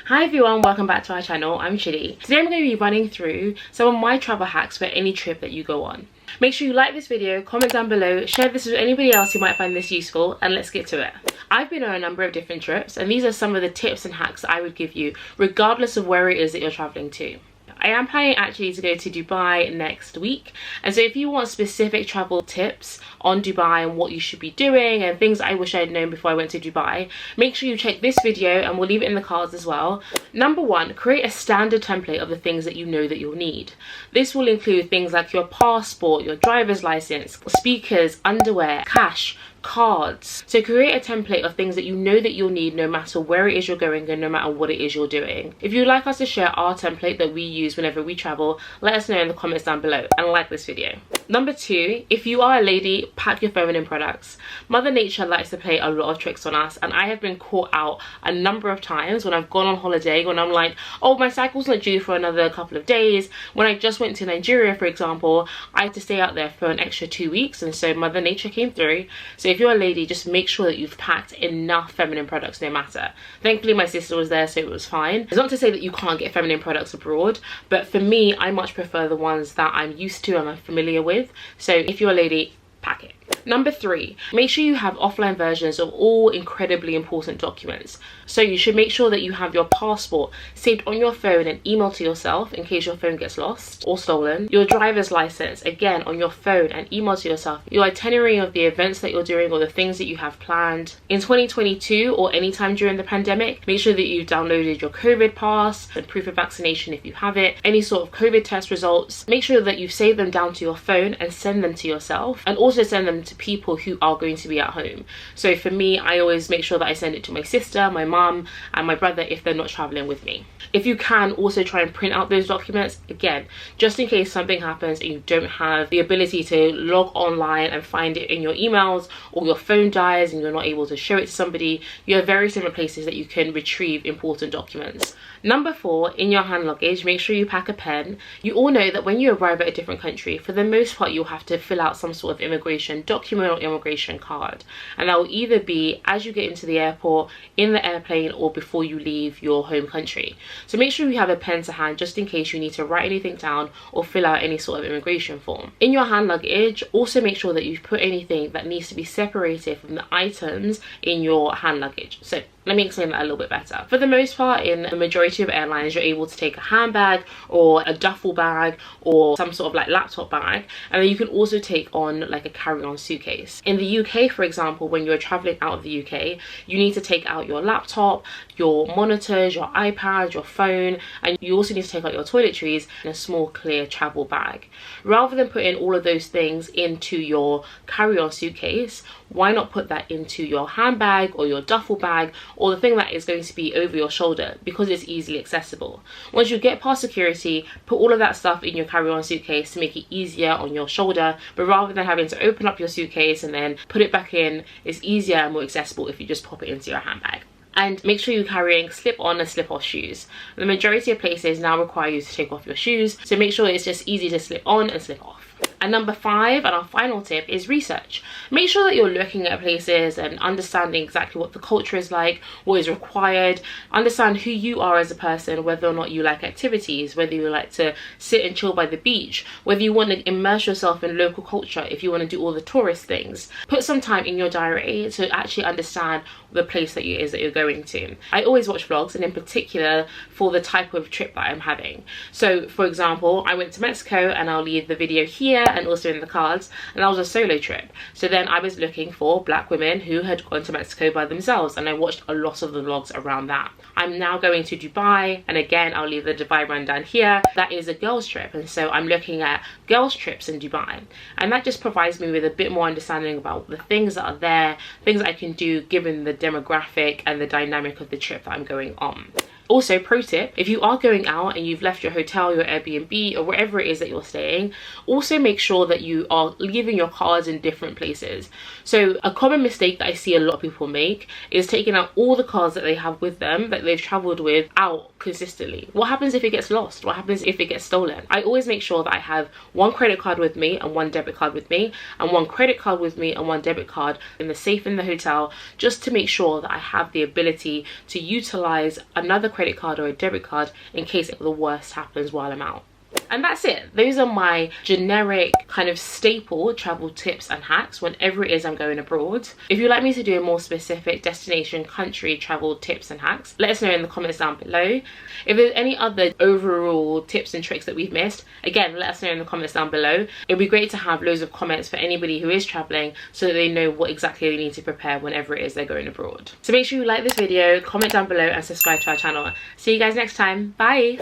Hi everyone, welcome back to our channel. I'm Chidi. Today I'm going to be running through some of my travel hacks for any trip that you go on. Make sure you like this video, comment down below, share this with anybody else who might find this useful, and let's get to it. I've been on a number of different trips, and these are some of the tips and hacks that I would give you regardless of where it is that you're traveling to. I am planning actually to go to Dubai next week, and so if you want specific travel tips on Dubai and what you should be doing and things I wish I had known before I went to Dubai, make sure you check this video and we'll leave it in the cards as well. Number one, create a standard template of the things that you know that you'll need. This will include things like your passport, your driver's license, speakers, underwear, cash, cards. So create a template of things that you know that you'll need no matter where it is you're going and no matter what it is you're doing. If you'd like us to share our template that we use whenever we travel, let us know in the comments down below and like this video. Number two, if you are a lady, pack your feminine products. Mother Nature likes to play a lot of tricks on us, and I have been caught out a number of times when I've gone on holiday when I'm like, oh, my cycle's not due for another couple of days. When I just went to Nigeria, for example, I had to stay out there for an extra 2 weeks, and so Mother Nature came through. So if you're a lady, just make sure that you've packed enough feminine products no matter. Thankfully my sister was there, so it was fine. It's not to say that you can't get feminine products abroad, but for me, I much prefer the ones that I'm used to and I'm familiar with. So if you're a lady, pack it. Number three, make sure you have offline versions of all incredibly important documents. So you should make sure that you have your passport saved on your phone and emailed to yourself in case your phone gets lost or stolen. Your driver's license, again, on your phone and emailed to yourself. Your itinerary of the events that you're doing or the things that you have planned. In 2022 or anytime during the pandemic, make sure that you've downloaded your COVID pass and proof of vaccination if you have it. Any sort of COVID test results. Make sure that you've saved them down to your phone and send them to yourself, and also send them to people who are going to be at home. So for me, I always make sure that I send it to my sister, my mum, and my brother if they're not traveling with me. If you can, also try and print out those documents, again, just in case something happens and you don't have the ability to log online and find it in your emails, or your phone dies and you're not able to show it to somebody. You have very similar places that you can retrieve important documents. Number four, in your hand luggage, make sure you pack a pen. You all know that when you arrive at a different country, for the most part, you'll have to fill out some sort of immigration document or immigration card. And that will either be as you get into the airport, in the airplane, or before you leave your home country. So make sure you have a pen to hand just in case you need to write anything down or fill out any sort of immigration form. In your hand luggage, also make sure that you've put anything that needs to be separated from the items in your hand luggage. So let me explain that a little bit better. For the most part, in the majority of airlines, you're able to take a handbag or a duffel bag or some sort of like laptop bag, and then you can also take on like a carry-on suitcase. In the UK, for example, when you're traveling out of the UK, you need to take out your laptop, your monitors, your iPad, your phone, and you also need to take out your toiletries in a small clear travel bag. Rather than putting all of those things into your carry-on suitcase, why not put that into your handbag or your duffel bag, or the thing that is going to be over your shoulder, because it's easily accessible. Once you get past security, put all of that stuff in your carry-on suitcase to make it easier on your shoulder, but rather than having to open up your suitcase and then put it back in, it's easier and more accessible if you just pop it into your handbag. And make sure you're carrying slip-on and slip-off shoes. The majority of places now require you to take off your shoes, so make sure it's just easy to slip on and slip off. And number five, and our final tip, is research. Make sure that you're looking at places and understanding exactly what the culture is like, what is required. Understand who you are as a person, whether or not you like activities, whether you like to sit and chill by the beach, whether you want to immerse yourself in local culture, if you want to do all the tourist things. Put some time in your diary to actually understand the place that it is that you're going to. I always watch vlogs, and in particular for the type of trip that I'm having. So for example, I went to Mexico, and I'll leave the video here and also in the cards, and that was a solo trip. So then I was looking for black women who had gone to Mexico by themselves, and I watched a lot of the vlogs around that. I'm now going to Dubai, and again, I'll leave the Dubai rundown here. That is a girls trip, and so I'm looking at girls trips in Dubai, and that just provides me with a bit more understanding about the things that are there, things that I can do given the demographic and the dynamic of the trip that I'm going on. Also, pro tip, if you are going out and you've left your hotel, your Airbnb, or wherever it is that you're staying, also make sure that you are leaving your cards in different places. So a common mistake that I see a lot of people make is taking out all the cards that they have with them, that they've traveled with, out consistently. What happens if it gets lost? What happens if it gets stolen? I always make sure that I have one credit card with me and one debit card with me, and one credit card with me and one debit card in the safe in the hotel, just to make sure that I have the ability to utilize another credit credit card or a debit card in case the worst happens while I'm out. And that's it. Those are my generic kind of staple travel tips and hacks whenever it is I'm going abroad. If you'd like me to do a more specific destination, country travel tips and hacks, let us know in the comments down below. If there's any other overall tips and tricks that we've missed, again, let us know in the comments down below. It'd be great to have loads of comments for anybody who is traveling so that they know what exactly they need to prepare whenever it is they're going abroad. So make sure you like this video, comment down below and subscribe to our channel. See you guys next time. Bye!